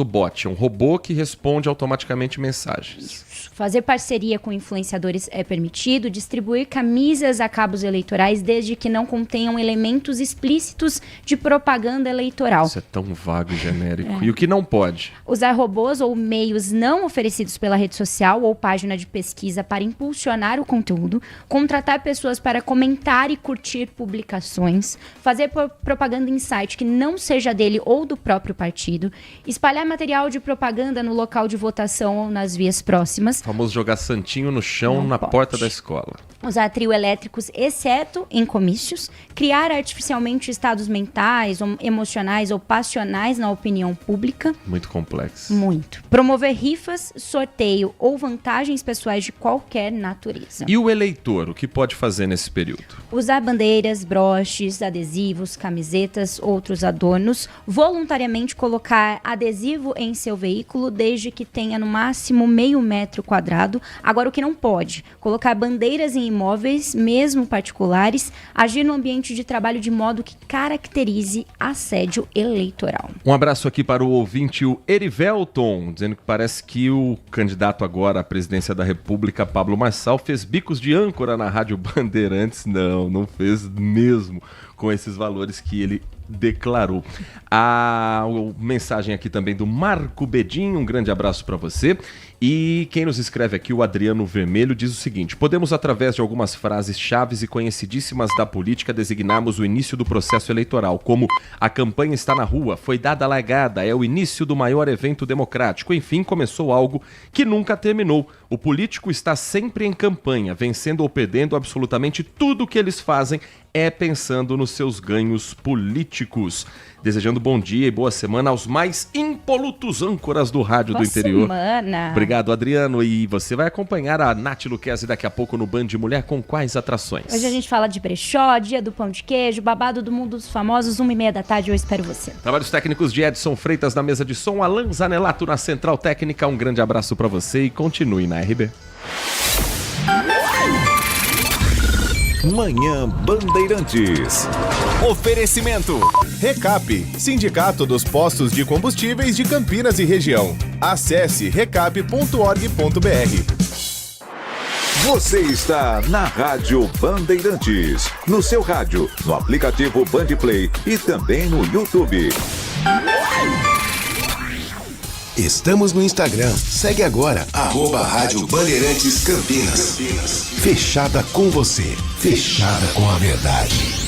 bot, um robô que responde automaticamente mensagens. Fazer parceria com influenciadores é permitido, distribuir camisas a cabos eleitorais desde que não contenham elementos explícitos de propaganda eleitoral. Isso é tão vago e genérico. E o que não pode? Usar robôs ou meios não oferecidos pela rede social ou página de pesquisa para impulsionar o conteúdo, contratar pessoas para comentar e curtir publicações, fazer propaganda em site que não seja dele ou do próprio partido, espalhar material de propaganda no local de votação ou nas vias próximas. O famoso jogar santinho no chão na porta da escola. Usar trio elétricos, exceto em comícios. Criar artificialmente estados mentais, emocionais ou passionais na opinião pública. Muito complexo. Muito. Promover rifas, sorteio ou vantagens pessoais de qualquer natureza. E o eleitor, o que pode fazer nesse período? Usar bandeiras, broches, adesivos, camisetas, outros adornos. Voluntariamente colocar adesivo em seu veículo, desde que tenha no máximo meio metro quadrado. Agora, o que não pode? Colocar bandeiras em imóveis, mesmo particulares. Agir no ambiente de trabalho de modo que caracterize assédio eleitoral. Um abraço aqui para o ouvinte, o Erivelton, dizendo que parece que o candidato agora à presidência da República, Pablo Marçal, fez bicos de âncora na Rádio Bandeirantes. Não fez mesmo, com esses valores que ele declarou. A mensagem aqui também do Marco Bedin, um grande abraço para você. E quem nos escreve aqui, o Adriano Vermelho, diz o seguinte: podemos, através de algumas frases chaves e conhecidíssimas da política, designarmos o início do processo eleitoral, como a campanha está na rua, foi dada a largada, é o início do maior evento democrático, enfim, começou algo que nunca terminou. O político está sempre em campanha, vencendo ou perdendo absolutamente tudo que eles fazem é pensando nos seus ganhos políticos. Desejando bom dia e boa semana aos mais impolutos âncoras do rádio do interior. Semana. Obrigado, Adriano. E você vai acompanhar a Nath Luquezzi daqui a pouco no Band Mulher com quais atrações? Hoje a gente fala de brechó, dia do pão de queijo, babado do mundo dos famosos, 1h30 da tarde, eu espero você. Trabalhos técnicos de Edson Freitas na mesa de som, Alan Zanelato na Central Técnica. Um grande abraço para você e continue na RB. Manhã Bandeirantes. Oferecimento. Recap, Sindicato dos Postos de Combustíveis de Campinas e Região. Acesse recap.org.br. Você está na Rádio Bandeirantes. No seu rádio, no aplicativo Bandplay e também no YouTube. Estamos no Instagram. Segue agora, @Rádio Bandeirantes Campinas. Fechada com você. Fechada com a verdade.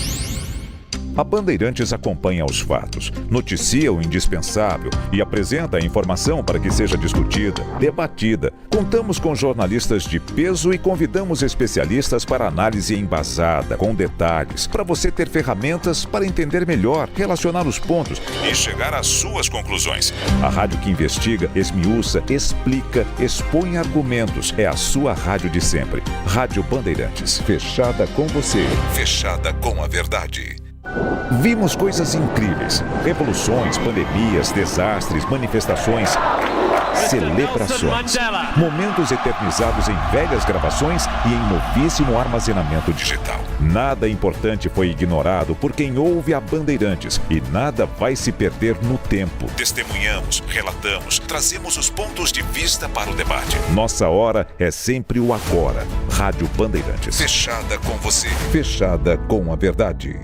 A Bandeirantes acompanha os fatos, noticia o indispensável e apresenta a informação para que seja discutida, debatida. Contamos com jornalistas de peso e convidamos especialistas para análise embasada, com detalhes, para você ter ferramentas para entender melhor, relacionar os pontos e chegar às suas conclusões. A rádio que investiga, esmiuça, explica, expõe argumentos. É a sua rádio de sempre. Rádio Bandeirantes. Fechada com você. Fechada com a verdade. Vimos coisas incríveis, revoluções, pandemias, desastres, manifestações, celebrações, momentos eternizados em velhas gravações e em novíssimo armazenamento digital. Nada importante foi ignorado por quem ouve a Bandeirantes e nada vai se perder no tempo. Testemunhamos, relatamos, trazemos os pontos de vista para o debate. Nossa hora é sempre o agora. Rádio Bandeirantes. Fechada com você. Fechada com a verdade.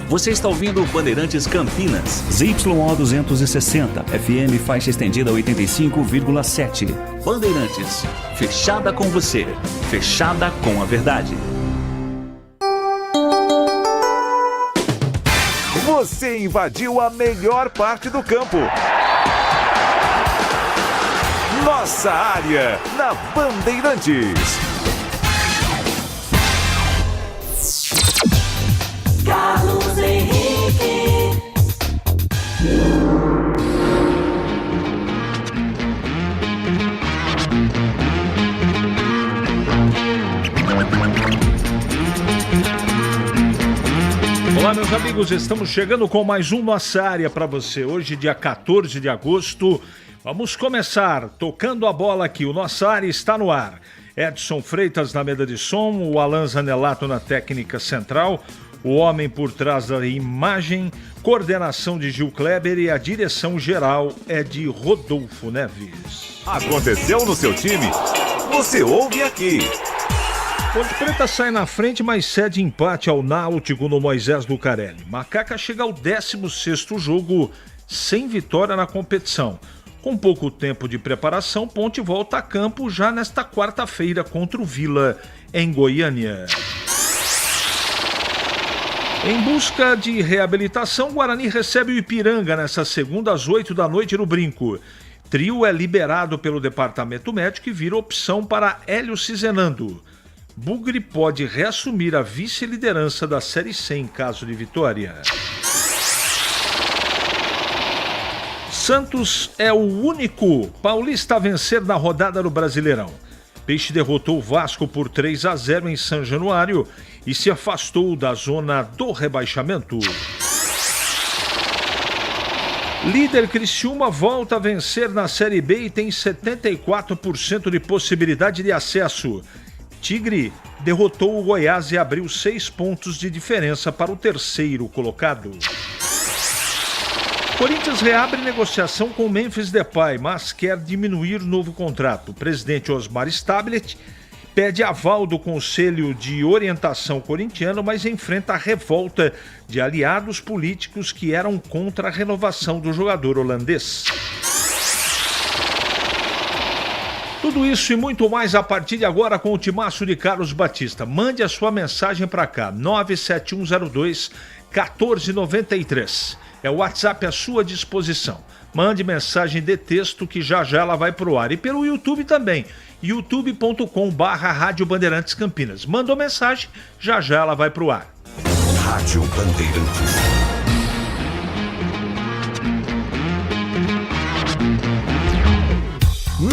Você está ouvindo Bandeirantes Campinas, ZYO 260, FM faixa estendida 85,7. Bandeirantes, fechada com você, fechada com a verdade. Você invadiu a melhor parte do campo. Nossa área, na Bandeirantes. Carlos Henrique. Olá, meus amigos, estamos chegando com mais um Nossa Área para você. Hoje, dia 14 de agosto, vamos começar tocando a bola aqui. O Nossa Área está no ar. Edson Freitas na mesa de som, o Alan Zanelato na técnica central, o homem por trás da imagem, coordenação de Gil Kleber e a direção geral é de Rodolfo Neves. Aconteceu no seu time? Você ouve aqui. Ponte Preta sai na frente, mas cede empate ao Náutico no Moisés Lucarelli. Macaca chega ao 16º jogo sem vitória na competição. Com pouco tempo de preparação, Ponte volta a campo já nesta quarta-feira contra o Vila, em Goiânia. Em busca de reabilitação, Guarani recebe o Ipiranga nesta segunda às 8 da noite no Brinco. Trio é liberado pelo departamento médico e vira opção para Hélio Cizenando. Bugre pode reassumir a vice-liderança da Série C em caso de vitória. Santos é o único paulista a vencer na rodada do Brasileirão. Peixe derrotou o Vasco por 3-0 em São Januário e se afastou da zona do rebaixamento. Líder Criciúma volta a vencer na Série B e tem 74% de possibilidade de acesso. Tigre derrotou o Goiás e abriu 6 pontos de diferença para o terceiro colocado. Corinthians reabre negociação com Memphis Depay, mas quer diminuir o novo contrato. O presidente Osmar Stablet pede aval do Conselho de Orientação corintiano, mas enfrenta a revolta de aliados políticos que eram contra a renovação do jogador holandês. Tudo isso e muito mais a partir de agora com o timaço de Carlos Batista. Mande a sua mensagem para cá, 97102-1493. É o WhatsApp à sua disposição. Mande mensagem de texto que já ela vai pro ar. E pelo YouTube também, youtube.com/Rádio Bandeirantes Campinas. Mandou mensagem, já ela vai pro ar. Rádio Bandeirantes.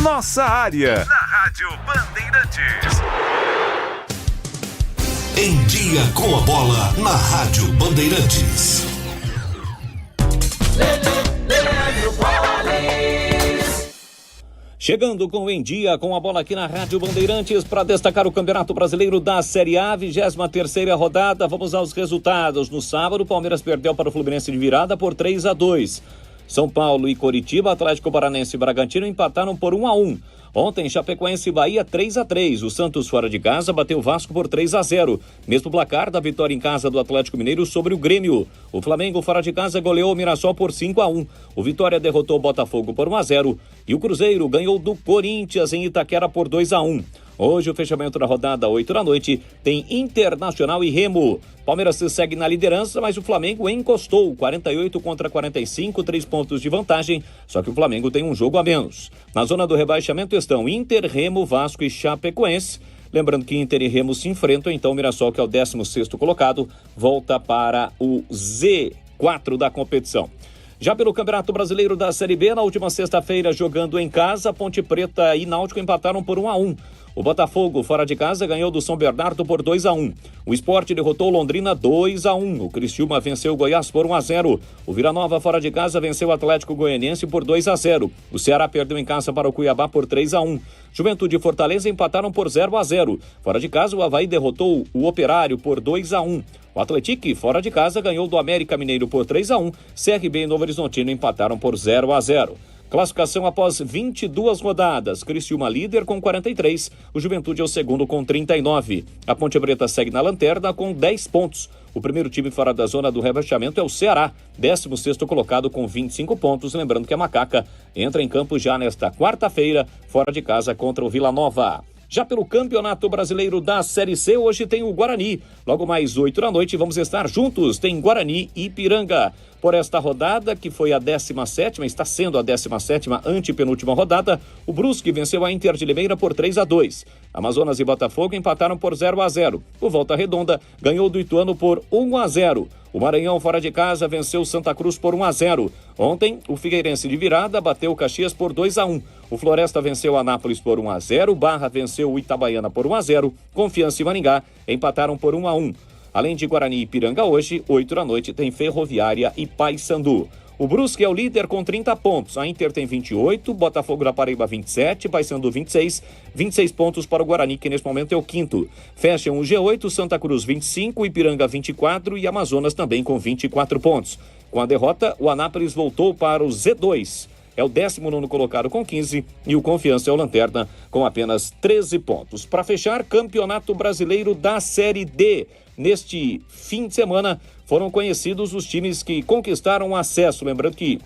Nossa área. Na Rádio Bandeirantes. Em dia com a bola na Rádio Bandeirantes. Chegando com o Em Dia com a bola aqui na Rádio Bandeirantes para destacar o Campeonato Brasileiro da Série A, 23ª rodada. Vamos aos resultados. No sábado, o Palmeiras perdeu para o Fluminense de virada por 3-2. São Paulo e Coritiba, Atlético Paranaense e Bragantino empataram por 1-1. Ontem, Chapecoense e Bahia 3-3. O Santos fora de casa bateu o Vasco por 3-0. Mesmo placar da vitória em casa do Atlético Mineiro sobre o Grêmio. O Flamengo fora de casa goleou o Mirassol por 5-1. O Vitória derrotou o Botafogo por 1-0. E o Cruzeiro ganhou do Corinthians em Itaquera por 2-1. Hoje, o fechamento da rodada, 8 da noite, tem Internacional e Remo. Palmeiras segue na liderança, mas o Flamengo encostou, 48-45, 3 pontos de vantagem, só que o Flamengo tem um jogo a menos. Na zona do rebaixamento estão Inter, Remo, Vasco e Chapecoense. Lembrando que Inter e Remo se enfrentam, então o Mirassol, que é o 16º colocado, volta para o Z4 da competição. Já pelo Campeonato Brasileiro da Série B, na última sexta-feira, jogando em casa, Ponte Preta e Náutico empataram por 1-1. O Botafogo, fora de casa, ganhou do São Bernardo por 2-1. O Sport derrotou Londrina 2-1. O Criciúma venceu o Goiás por 1-0. O Vila Nova, fora de casa, venceu o Atlético Goianiense por 2-0. O Ceará perdeu em casa para o Cuiabá por 3-1. Juventude e Fortaleza empataram por 0-0. Fora de casa, o Avaí derrotou o Operário por 2-1. O Atlético, fora de casa, ganhou do América Mineiro por 3-1. CRB e Novo Horizontino empataram por 0-0. Classificação após 22 rodadas. Criciúma líder com 43. O Juventude é o segundo com 39. A Ponte Preta segue na lanterna com 10 pontos. O primeiro time fora da zona do rebaixamento é o Ceará, 16º colocado com 25 pontos. Lembrando que a Macaca entra em campo já nesta quarta-feira, fora de casa contra o Vila Nova. Já pelo Campeonato Brasileiro da Série C, hoje tem o Guarani. Logo mais 8 da noite, vamos estar juntos. Tem Guarani e Ipiranga. Por esta rodada, que foi a 17ª, está sendo a 17ª antepenúltima rodada, o Brusque venceu a Inter de Limeira por 3-2. Amazonas e Botafogo empataram por 0-0. O Volta Redonda ganhou do Ituano por 1-0. O Maranhão, fora de casa, venceu Santa Cruz por 1-0. Ontem, o Figueirense de virada bateu o Caxias por 2-1. O Floresta venceu a Anápolis por 1-0. O Barra venceu o Itabaiana por 1-0. Confiança e Maringá empataram por 1-1. Além de Guarani e Ipiranga, hoje, 8 da noite, tem Ferroviária e Paysandu. O Brusque é o líder com 30 pontos. A Inter tem 28, Botafogo da Paraíba 27, Paysandu 26 pontos para o Guarani, que neste momento é o quinto. Fecham o G8, Santa Cruz 25, Ipiranga 24 e Amazonas também com 24 pontos. Com a derrota, o Anápolis voltou para o Z2. É o 19º colocado com 15 e o Confiança é o lanterna com apenas 13 pontos. Para fechar, Campeonato Brasileiro da Série D. Neste fim de semana foram conhecidos os times que conquistaram o acesso. Lembrando que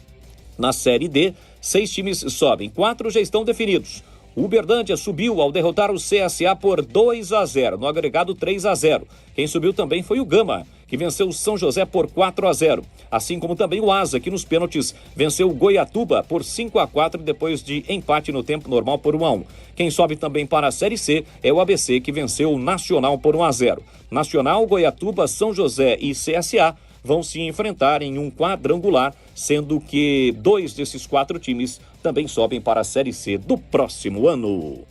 na Série D, 6 times sobem, 4 já estão definidos. O Uberlândia subiu ao derrotar o CSA por 2-0, no agregado 3-0. Quem subiu também foi o Gama, que venceu o São José por 4-0. Assim como também o Asa, que nos pênaltis venceu o Goiatuba por 5-4, depois de empate no tempo normal por 1-1. Quem sobe também para a Série C é o ABC, que venceu o Nacional por 1-0. Nacional, Goiatuba, São José e CSA vão se enfrentar em um quadrangular, sendo que 2 desses 4 times também sobem para a Série C do próximo ano.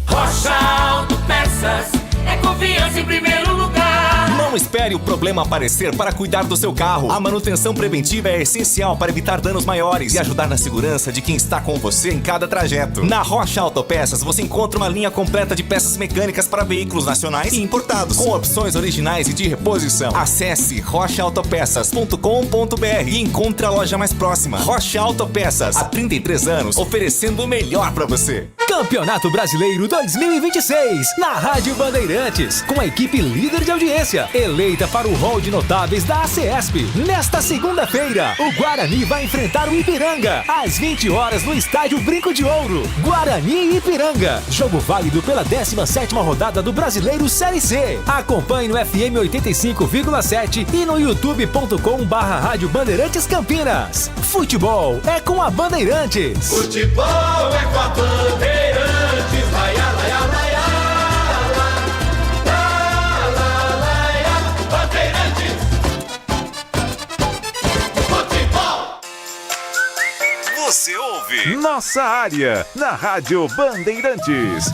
Rocha Autopeças é confiança em primeiro lugar. Não espere o problema aparecer para cuidar do seu carro. A manutenção preventiva é essencial para evitar danos maiores e ajudar na segurança de quem está com você em cada trajeto. Na Rocha Autopeças você encontra uma linha completa de peças mecânicas para veículos nacionais e importados, com opções originais e de reposição. Acesse rochaautopeças.com.br e encontre a loja mais próxima. Rocha Autopeças, há 33 anos, oferecendo o melhor para você. Campeonato Brasileiro 2026, na Rádio Bandeirantes, com a equipe líder de audiência, eleita para o hall de notáveis da ACESP. Nesta segunda-feira, o Guarani vai enfrentar o Ipiranga, às 20 horas no Estádio Brinco de Ouro. Guarani e Ipiranga, jogo válido pela 17ª rodada do Brasileiro Série C. Acompanhe no FM 85,7 e no youtube.com/Rádio Bandeirantes Campinas. Futebol é com a Bandeirantes. Futebol é com a Bandeirantes. Laia, laia, laia, Bandeirantes. Futebol. Você ouve Nossa Área, na Rádio Bandeirantes.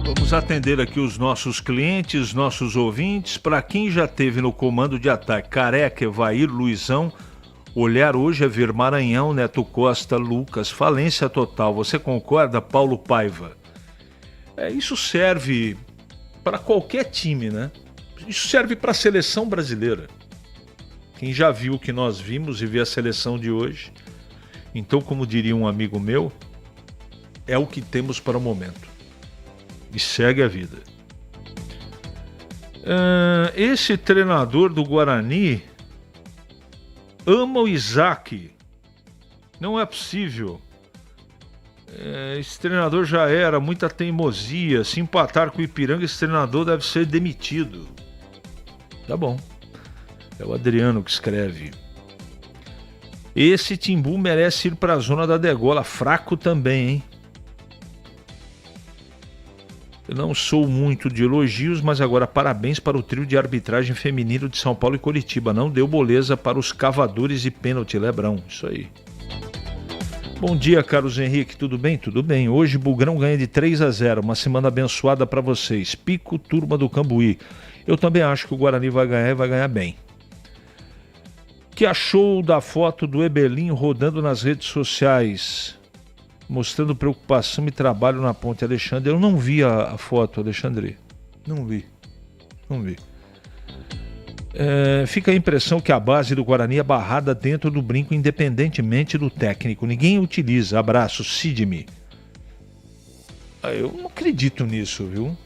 Vamos atender aqui os nossos clientes, nossos ouvintes. Para quem já teve no comando de ataque Careca, Evair, Luizão, olhar hoje é ver Maranhão, Neto Costa, Lucas, falência total. Você concorda, Paulo Paiva? Isso serve para qualquer time, né? Isso serve para a seleção brasileira. Quem já viu o que nós vimos e vê a seleção de hoje, então, como diria um amigo meu, é o que temos para o momento. E segue a vida. Esse treinador do Guarani ama o Isaac. Não é possível. Esse treinador já era muita teimosia. Se empatar com o Ipiranga, esse treinador deve ser demitido. Tá bom. É o Adriano que escreve. Esse Timbu merece ir para a zona da degola. Fraco também, hein? Eu não sou muito de elogios, mas agora parabéns para o trio de arbitragem feminino de São Paulo e Coritiba. Não deu moleza para os cavadores e pênalti, Lebrão. Isso aí. Bom dia, Carlos Henrique. Tudo bem? Tudo bem. Hoje, Bugrão ganha de 3-0. Uma semana abençoada para vocês. Pico, turma do Cambuí. Eu também acho que o Guarani vai ganhar e vai ganhar bem. Que achou da foto do Ebelinho rodando nas redes sociais, mostrando preocupação e trabalho na ponte, Alexandre? Eu não vi a foto, Alexandre. Não vi. Fica a impressão que a base do Guarani é barrada dentro do brinco, independentemente do técnico. Ninguém utiliza. Abraço, Sidney. Eu não acredito nisso, viu?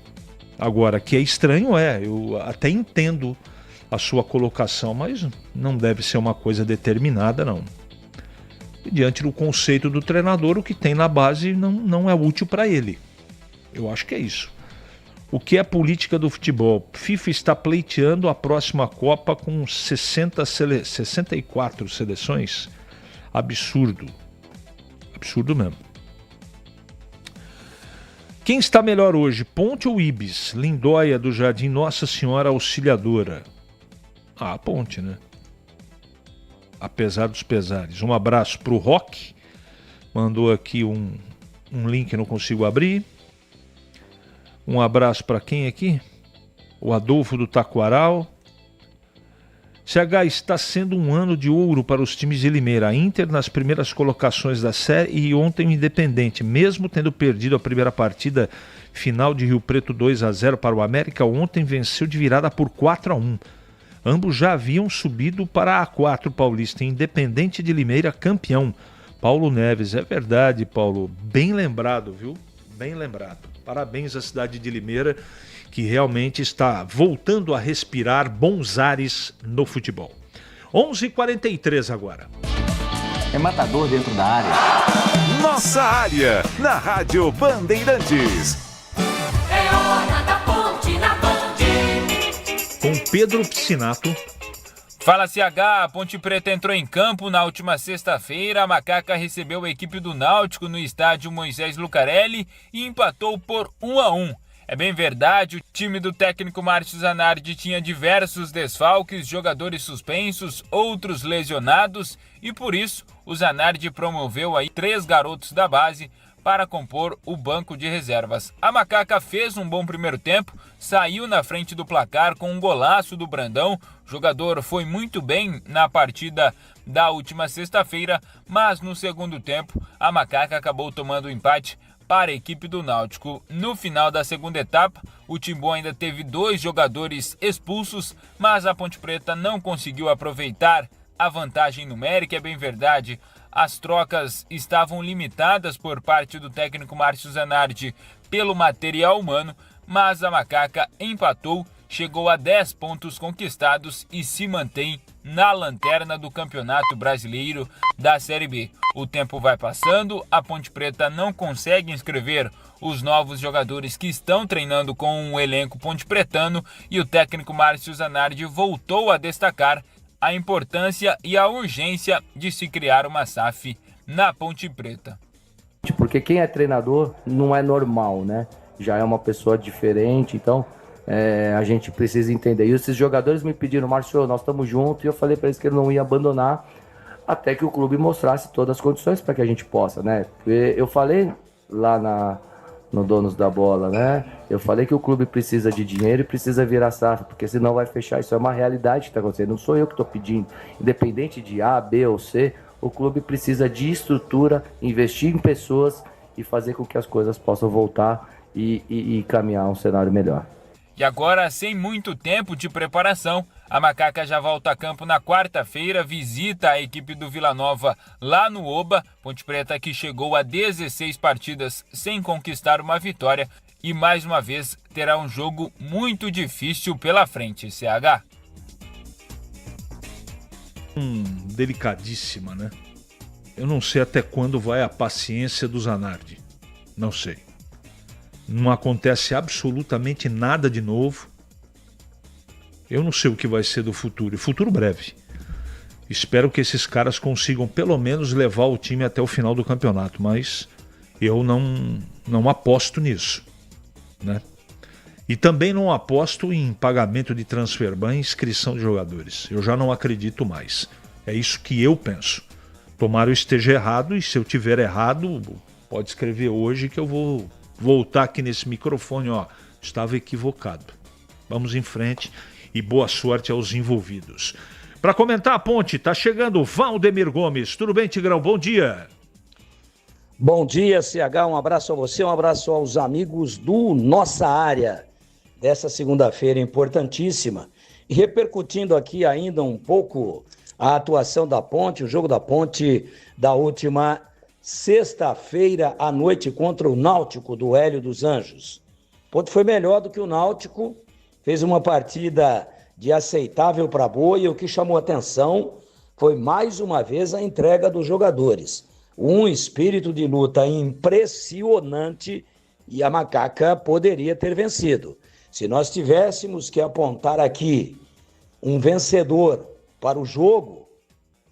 Agora, que é estranho eu até entendo a sua colocação, mas não deve ser uma coisa determinada, não. E diante do conceito do treinador, o que tem na base não é útil para ele. Eu acho que é isso. O que é política do futebol? FIFA está pleiteando a próxima Copa com 64 seleções. Absurdo. Absurdo mesmo. Quem está melhor hoje, Ponte ou Ibis? Lindóia do Jardim Nossa Senhora Auxiliadora. Ponte, né? Apesar dos pesares. Um abraço para o Rock. Mandou aqui um link, não consigo abrir. Um abraço para quem aqui? O Adolfo do Taquaral. CH, está sendo um ano de ouro para os times de Limeira. A Inter nas primeiras colocações da série e ontem o Independente, mesmo tendo perdido a primeira partida final de Rio Preto 2-0 para o América, ontem venceu de virada por 4-1. Ambos já haviam subido para a A4 paulista, Independente de Limeira campeão. Paulo Neves, é verdade, Paulo, bem lembrado, viu? Bem lembrado. Parabéns à cidade de Limeira, que realmente está voltando a respirar bons ares no futebol. 11h43 agora. É matador dentro da área. Nossa área, na Rádio Bandeirantes. É hora da ponte na Band. Com Pedro Piscinato. Fala CH, a Ponte Preta entrou em campo na última sexta-feira. A Macaca recebeu a equipe do Náutico no estádio Moisés Lucarelli e empatou por 1-1. É bem verdade, o time do técnico Márcio Zanardi tinha diversos desfalques, jogadores suspensos, outros lesionados e por isso o Zanardi promoveu aí 3 garotos da base para compor o banco de reservas. A Macaca fez um bom primeiro tempo, saiu na frente do placar com um golaço do Brandão. O jogador foi muito bem na partida da última sexta-feira, mas no segundo tempo a Macaca acabou tomando o empate para a equipe do Náutico. No final da segunda etapa, o Timbu ainda teve 2 jogadores expulsos, mas a Ponte Preta não conseguiu aproveitar a vantagem numérica. É bem verdade, as trocas estavam limitadas por parte do técnico Márcio Zanardi pelo material humano, mas a Macaca empatou, chegou a 10 pontos conquistados e se mantém na lanterna do Campeonato Brasileiro da Série B. O tempo vai passando, a Ponte Preta não consegue inscrever os novos jogadores que estão treinando com o elenco pontepretano e o técnico Márcio Zanardi voltou a destacar a importância e a urgência de se criar uma SAF na Ponte Preta. Porque quem é treinador não é normal, né? Já é uma pessoa diferente, então a gente precisa entender. E esses jogadores me pediram, Márcio, nós estamos juntos, e eu falei para eles que eu não ia abandonar até que o clube mostrasse todas as condições para que a gente possa, né? Porque eu falei lá no Donos da Bola, né? Eu falei que o clube precisa de dinheiro e precisa virar SAF, porque senão vai fechar. Isso é uma realidade que está acontecendo, não sou eu que estou pedindo. Independente de A, B ou C, o clube precisa de estrutura, investir em pessoas e fazer com que as coisas possam voltar e caminhar um cenário melhor. E agora, sem muito tempo de preparação, a Macaca já volta a campo na quarta-feira, visita a equipe do Vila Nova lá no Oba. Ponte Preta que chegou a 16 partidas sem conquistar uma vitória e mais uma vez terá um jogo muito difícil pela frente, CH. Delicadíssima, né? Eu não sei até quando vai a paciência do Zanardi. Não sei. Não acontece absolutamente nada de novo. Eu não sei o que vai ser do futuro. Futuro breve. Espero que esses caras consigam pelo menos levar o time até o final do campeonato. Mas eu não aposto nisso, né? E também não aposto em pagamento de transferban e inscrição de jogadores. Eu já não acredito mais. É isso que eu penso. Tomara eu esteja errado, e se eu tiver errado, pode escrever hoje que eu vou voltar aqui nesse microfone, ó, estava equivocado. Vamos em frente e boa sorte aos envolvidos. Para comentar a Ponte, tá chegando o Valdemir Gomes. Tudo bem, Tigrão? Bom dia. Bom dia, CH. Um abraço a você, um abraço aos amigos do Nossa Área dessa segunda-feira importantíssima. E repercutindo aqui ainda um pouco a atuação da Ponte, o jogo da Ponte da última sexta-feira à noite contra o Náutico do Hélio dos Anjos. O Ponte foi melhor do que o Náutico, fez uma partida de aceitável para boa, e o que chamou atenção foi mais uma vez a entrega dos jogadores. Um espírito de luta impressionante, e a Macaca poderia ter vencido. Se nós tivéssemos que apontar aqui um vencedor para o jogo,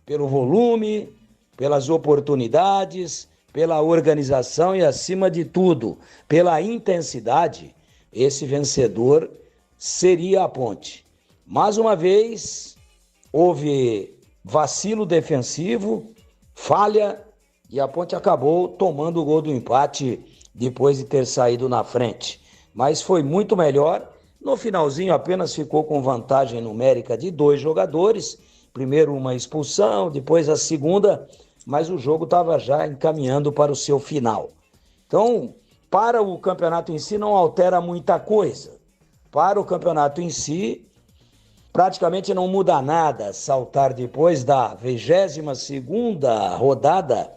pelo volume, pelas oportunidades, pela organização e, acima de tudo, pela intensidade, esse vencedor seria a Ponte. Mais uma vez, houve vacilo defensivo, falha, e a Ponte acabou tomando o gol do empate depois de ter saído na frente. Mas foi muito melhor, No finalzinho apenas ficou com vantagem numérica de 2 jogadores, primeiro uma expulsão, depois a segunda, mas o jogo estava já encaminhando para o seu final. Então, para o campeonato em si não altera muita coisa. Para o campeonato em si, praticamente não muda nada saltar depois da 22ª rodada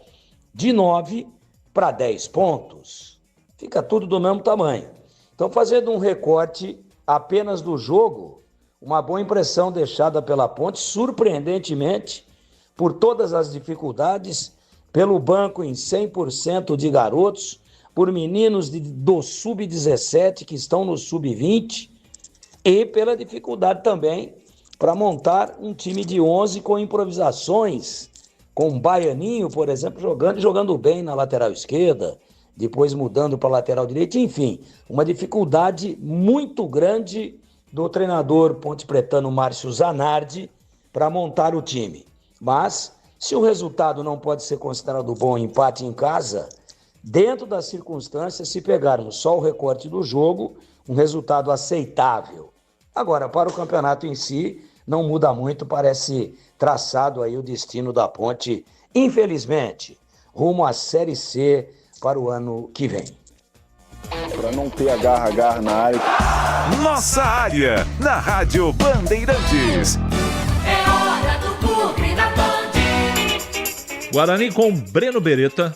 de 9 para 10 pontos. Fica tudo do mesmo tamanho. Então, fazendo um recorte apenas do jogo, uma boa impressão deixada pela Ponte, surpreendentemente, por todas as dificuldades, pelo banco em 100% de garotos, por meninos do sub-17 que estão no sub-20 e pela dificuldade também para montar um time de 11 com improvisações, com o Baianinho, por exemplo, jogando bem na lateral esquerda, depois mudando para a lateral direita, enfim, uma dificuldade muito grande do treinador pontepretano Márcio Zanardi para montar o time. Mas, se o resultado não pode ser considerado bom, empate em casa, dentro das circunstâncias, se pegarmos só o recorte do jogo, um resultado aceitável. Agora, para o campeonato em si, não muda muito, parece traçado aí o destino da Ponte, infelizmente, rumo à Série C para o ano que vem. Para não ter agarra na área. Nossa área, na Rádio Bandeirantes. É hora do Bugre da Band. Guarani com Breno Beretta.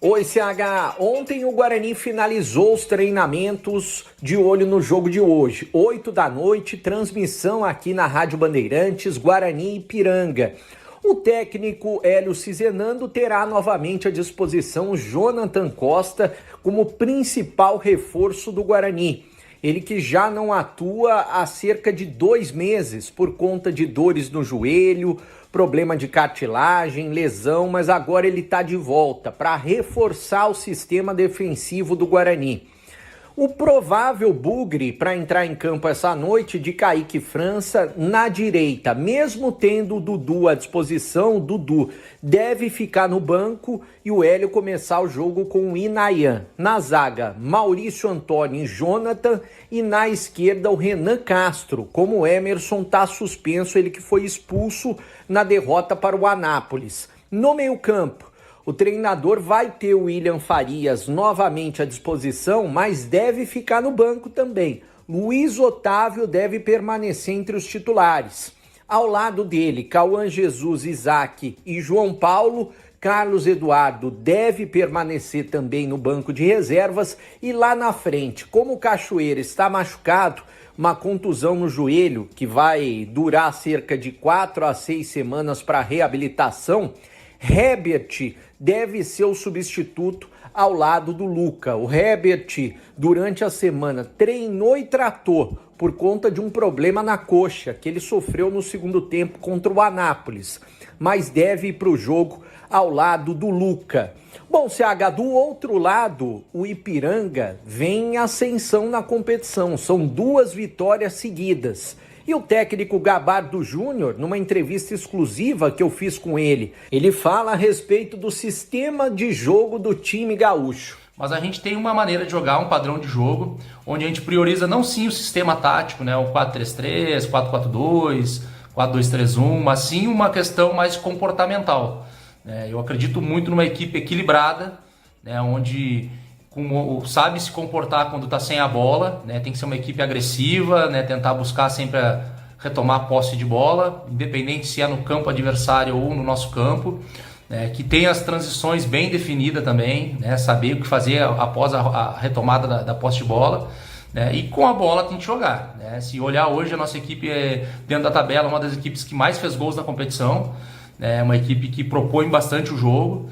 Oi, CH. Ontem o Guarani finalizou os treinamentos de olho no jogo de hoje. 8 da noite, transmissão aqui na Rádio Bandeirantes, Guarani e Ipiranga. O técnico Hélio Cizenando terá novamente à disposição o Jonathan Costa como principal reforço do Guarani. Ele que já não atua há cerca de 2 meses por conta de dores no joelho, problema de cartilagem, lesão, mas agora ele está de volta para reforçar o sistema defensivo do Guarani. O provável bugre para entrar em campo essa noite de Kaique França na direita, mesmo tendo o Dudu à disposição, o Dudu deve ficar no banco e o Hélio começar o jogo com o Inayan. Na zaga, Maurício Antônio e Jonathan, e na esquerda o Renan Castro, como o Emerson está suspenso, ele que foi expulso na derrota para o Anápolis. No meio-campo, o treinador vai ter o William Farias novamente à disposição, mas deve ficar no banco também. Luiz Otávio deve permanecer entre os titulares. Ao lado dele, Cauã Jesus, Isaac e João Paulo. Carlos Eduardo deve permanecer também no banco de reservas. E lá na frente, como o Cachoeira está machucado, uma contusão no joelho que vai durar cerca de 4 a 6 semanas para reabilitação, Herbert deve ser o substituto ao lado do Luca. O Herbert, durante a semana, treinou e tratou por conta de um problema na coxa que ele sofreu no segundo tempo contra o Anápolis, mas deve ir para o jogo ao lado do Luca. Bom, CH, do outro lado, o Ipiranga vem em ascensão na competição. São 2 vitórias seguidas. E o técnico Gabardo Júnior, numa entrevista exclusiva que eu fiz com ele, ele fala a respeito do sistema de jogo do time gaúcho. Mas a gente tem uma maneira de jogar, um padrão de jogo, onde a gente prioriza não sim o sistema tático, né, o 4-3-3, 4-4-2, 4-2-3-1, mas sim uma questão mais comportamental. Eu acredito muito numa equipe equilibrada, né, onde sabe se comportar quando está sem a bola, né? Tem que ser uma equipe agressiva, né? Tentar buscar sempre retomar a posse de bola, independente se é no campo adversário ou no nosso campo, né? Que tenha as transições bem definidas também, né? Saber o que fazer após a retomada da posse de bola, né? E com a bola tem que jogar, né? Se olhar hoje, a nossa equipe é, dentro da tabela, uma das equipes que mais fez gols na competição, né? Uma equipe que propõe bastante o jogo.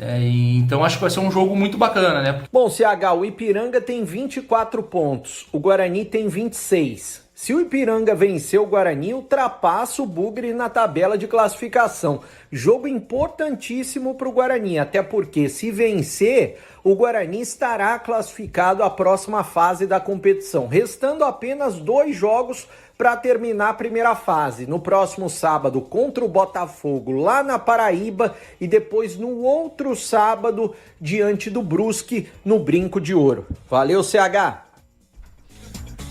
Então acho que vai ser um jogo muito bacana, né? Bom, CH, o Ipiranga tem 24 pontos, o Guarani tem 26. Se o Ipiranga vencer o Guarani, ultrapassa o Bugre na tabela de classificação. Jogo importantíssimo para o Guarani, até porque se vencer, o Guarani estará classificado à próxima fase da competição, restando apenas 2 jogos para terminar a primeira fase. No próximo sábado contra o Botafogo lá na Paraíba e depois no outro sábado diante do Brusque no Brinco de Ouro. Valeu, CH!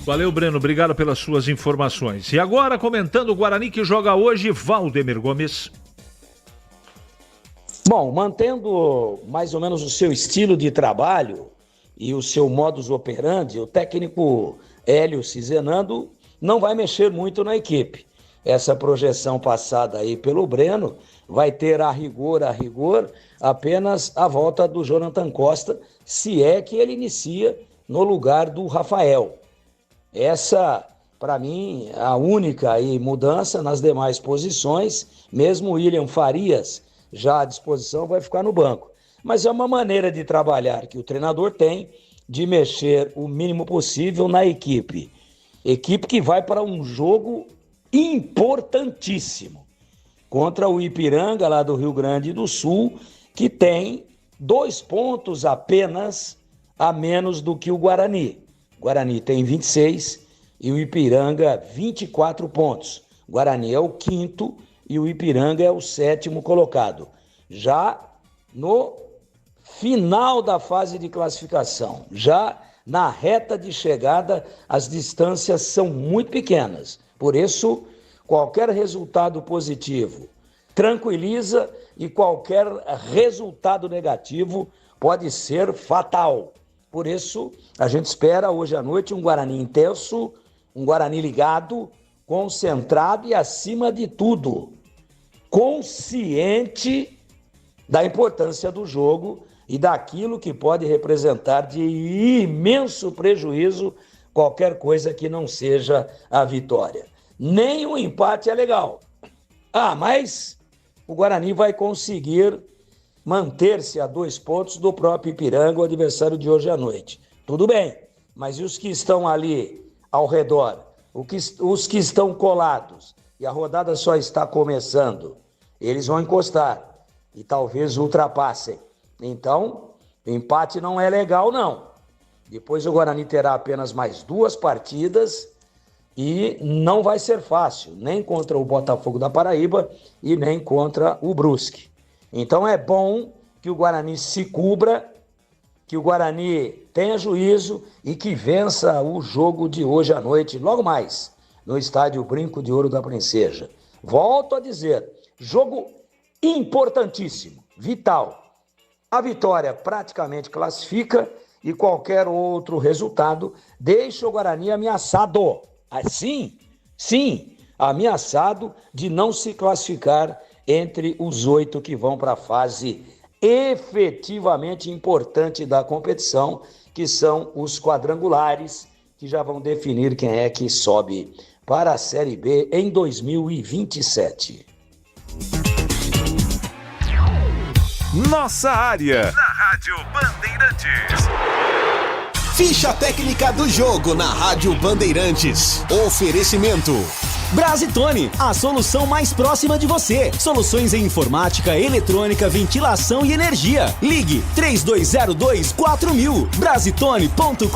Valeu, Breno. Obrigado pelas suas informações. E agora, comentando o Guarani que joga hoje, Valdemir Gomes. Bom, mantendo mais ou menos o seu estilo de trabalho e o seu modus operandi, o técnico Hélio Cizenando não vai mexer muito na equipe. Essa projeção passada aí pelo Breno vai ter a rigor, apenas a volta do Jonathan Costa, se é que ele inicia no lugar do Rafael. Essa, para mim, a única aí mudança. Nas demais posições, mesmo o William Farias já à disposição, vai ficar no banco. Mas é uma maneira de trabalhar que o treinador tem de mexer o mínimo possível na equipe. Equipe que vai para um jogo importantíssimo contra o Ipiranga, lá do Rio Grande do Sul, que tem 2 pontos apenas a menos do que o Guarani. O Guarani tem 26 e o Ipiranga 24 pontos. O Guarani é o 5º e o Ipiranga é o 7º colocado. Já no final da fase de classificação, já na reta de chegada, as distâncias são muito pequenas. Por isso, qualquer resultado positivo tranquiliza e qualquer resultado negativo pode ser fatal. Por isso, a gente espera hoje à noite um Guarani intenso, um Guarani ligado, concentrado e, acima de tudo, consciente da importância do jogo e daquilo que pode representar de imenso prejuízo qualquer coisa que não seja a vitória. Nem o empate é legal. Mas o Guarani vai conseguir manter-se a 2 pontos do próprio Ipiranga, o adversário de hoje à noite. Tudo bem, mas e os que estão ali ao redor? Os que estão colados e a rodada só está começando, eles vão encostar e talvez ultrapassem. Então, empate não é legal, não. Depois o Guarani terá apenas mais 2 partidas e não vai ser fácil, nem contra o Botafogo da Paraíba e nem contra o Brusque. Então é bom que o Guarani se cubra, que o Guarani tenha juízo e que vença o jogo de hoje à noite, logo mais, no estádio Brinco de Ouro da Princesa. Volto a dizer, jogo importantíssimo, vital. A vitória praticamente classifica e qualquer outro resultado deixa o Guarani ameaçado. Assim, sim, ameaçado de não se classificar entre os 8 que vão para a fase efetivamente importante da competição, que são os quadrangulares, que já vão definir quem é que sobe para a Série B em 2027. Nossa área, na Rádio Bandeirantes. Ficha técnica do jogo na Rádio Bandeirantes. Oferecimento Brasitone, a solução mais próxima de você. Soluções em informática, eletrônica, ventilação e energia. Ligue 3202-4000. Brasitone.com.br.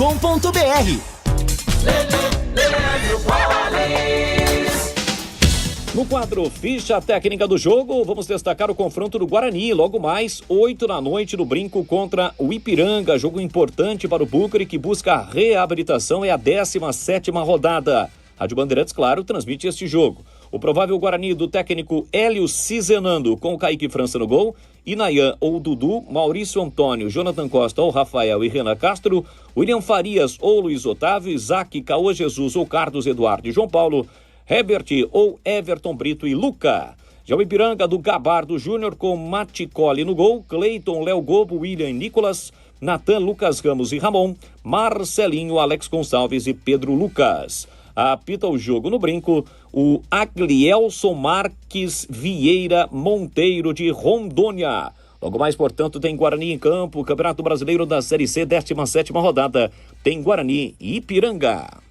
No quadro Ficha Técnica do Jogo, vamos destacar o confronto do Guarani, logo mais, 8 da noite no Brinco contra o Ipiranga, jogo importante para o Búcari que busca a reabilitação, é a 17ª rodada. Rádio Bandeirantes, claro, transmite este jogo. O provável Guarani do técnico Hélio Cizenando, com o Kaique França no gol, Inayan ou Dudu, Maurício Antônio, Jonathan Costa ou Rafael e Renan Castro, William Farias ou Luiz Otávio, Isaac, Caô Jesus ou Carlos Eduardo e João Paulo, Herbert ou Everton Brito e Luca. Já o Ipiranga do Gabardo Júnior com Maticoli no gol, Cleiton, Léo Gobo, William e Nicolas, Natan, Lucas Ramos e Ramon, Marcelinho, Alex Gonçalves e Pedro Lucas. Apita o jogo no Brinco o Aglielson Marques Vieira Monteiro de Rondônia. Logo mais, portanto, tem Guarani em campo, Campeonato Brasileiro da Série C, 17ª rodada. Tem Guarani e Ipiranga.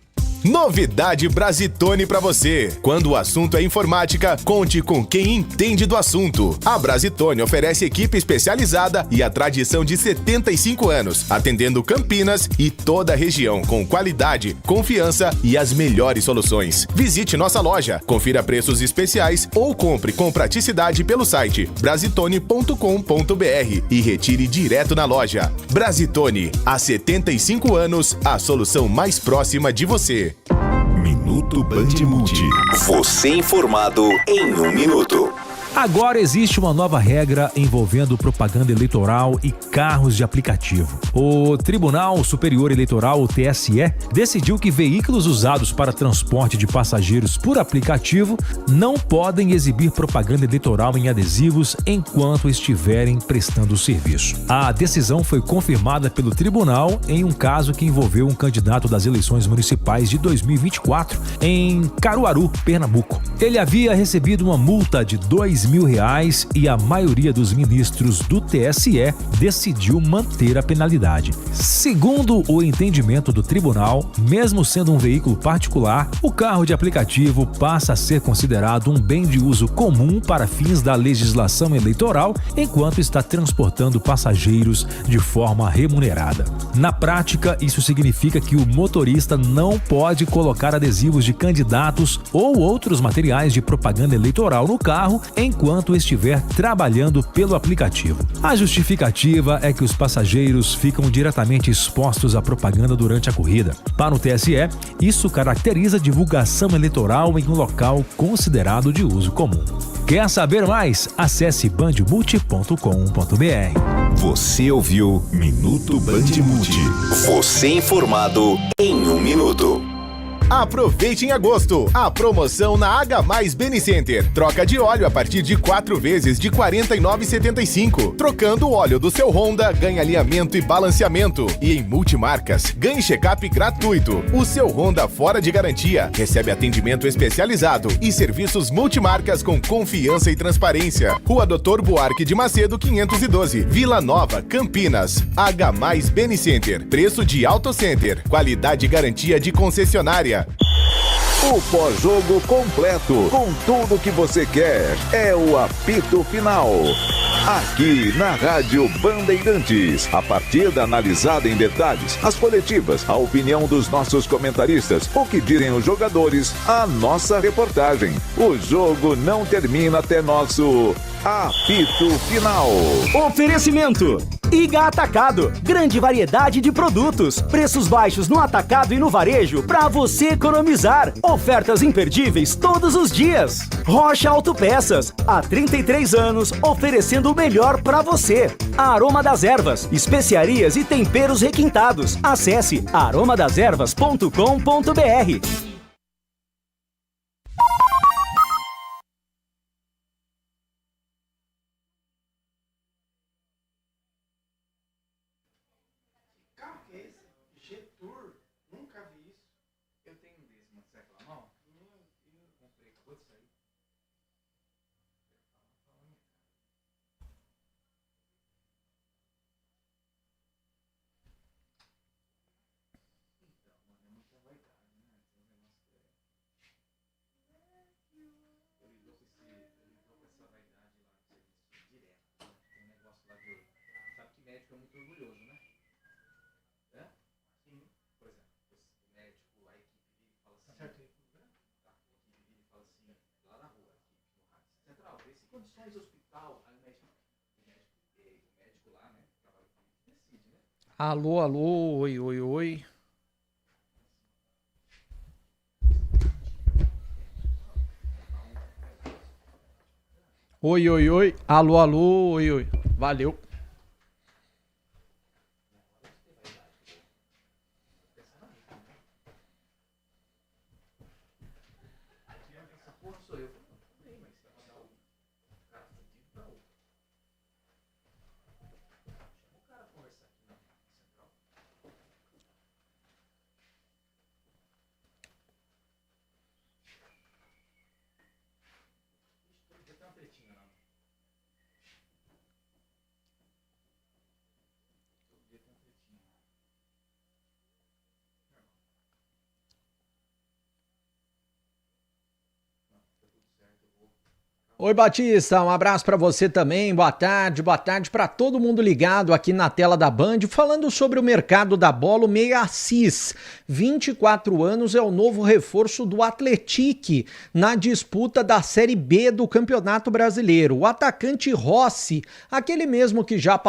Novidade Brasitone pra você. Quando o assunto é informática, conte com quem entende do assunto. A Brasitone oferece equipe especializada e a tradição de 75 anos, atendendo Campinas e toda a região com qualidade, confiança e as melhores soluções. Visite nossa loja, confira preços especiais ou compre com praticidade pelo site brasitone.com.br e retire direto na loja. Brasitone, há 75 anos, a solução mais próxima de você. Minuto Band Multi. Você informado em 1 minuto. Agora existe uma nova regra envolvendo propaganda eleitoral e carros de aplicativo. O Tribunal Superior Eleitoral, o TSE, decidiu que veículos usados para transporte de passageiros por aplicativo não podem exibir propaganda eleitoral em adesivos enquanto estiverem prestando o serviço. A decisão foi confirmada pelo tribunal em um caso que envolveu um candidato das eleições municipais de 2024 em Caruaru, Pernambuco. Ele havia recebido uma multa de R$2.000 e a maioria dos ministros do TSE decidiu manter a penalidade. Segundo o entendimento do tribunal, mesmo sendo um veículo particular, o carro de aplicativo passa a ser considerado um bem de uso comum para fins da legislação eleitoral, enquanto está transportando passageiros de forma remunerada. Na prática, isso significa que o motorista não pode colocar adesivos de candidatos ou outros materiais de propaganda eleitoral no carro enquanto estiver trabalhando pelo aplicativo. A justificativa é que os passageiros ficam diretamente expostos à propaganda durante a corrida. Para o TSE, isso caracteriza divulgação eleitoral em um local considerado de uso comum. Quer saber mais? Acesse bandmulti.com.br. Você ouviu Minuto Band Multi. Você informado em 1 minuto. Aproveite em agosto a promoção na H+ Beni Center. Troca de óleo a partir de 4 vezes de R$ 49,75. Trocando o óleo do seu Honda, ganha alinhamento e balanceamento. E em multimarcas, ganhe check-up gratuito. O seu Honda fora de garantia recebe atendimento especializado e serviços multimarcas com confiança e transparência. Rua Doutor Buarque de Macedo, 512, Vila Nova, Campinas. H+ Beni Center. Preço de Auto Center. Qualidade e garantia de concessionária. O pós-jogo completo, com tudo que você quer, é o apito final. Aqui na Rádio Bandeirantes. A partida analisada em detalhes, as coletivas, a opinião dos nossos comentaristas, o que dizem os jogadores, a nossa reportagem. O jogo não termina até nosso apito final. Oferecimento: Iga Atacado, grande variedade de produtos, preços baixos no atacado e no varejo para você economizar. Ofertas imperdíveis todos os dias. Rocha Autopeças, há 33 anos oferecendo o melhor para você. Aroma das Ervas, especiarias e temperos requintados. Acesse aromadeservas.com.br. Alô, alô, oi, oi, oi. Oi, oi, oi. Alô, alô, oi, oi. Valeu. Oi, Batista, um abraço para você também, boa tarde para todo mundo ligado aqui na tela da Band, falando sobre o mercado da bola, o Meia Assis, 24 anos, é o novo reforço do Atlético na disputa da Série B do Campeonato Brasileiro. O atacante Rossi, aquele mesmo que já passou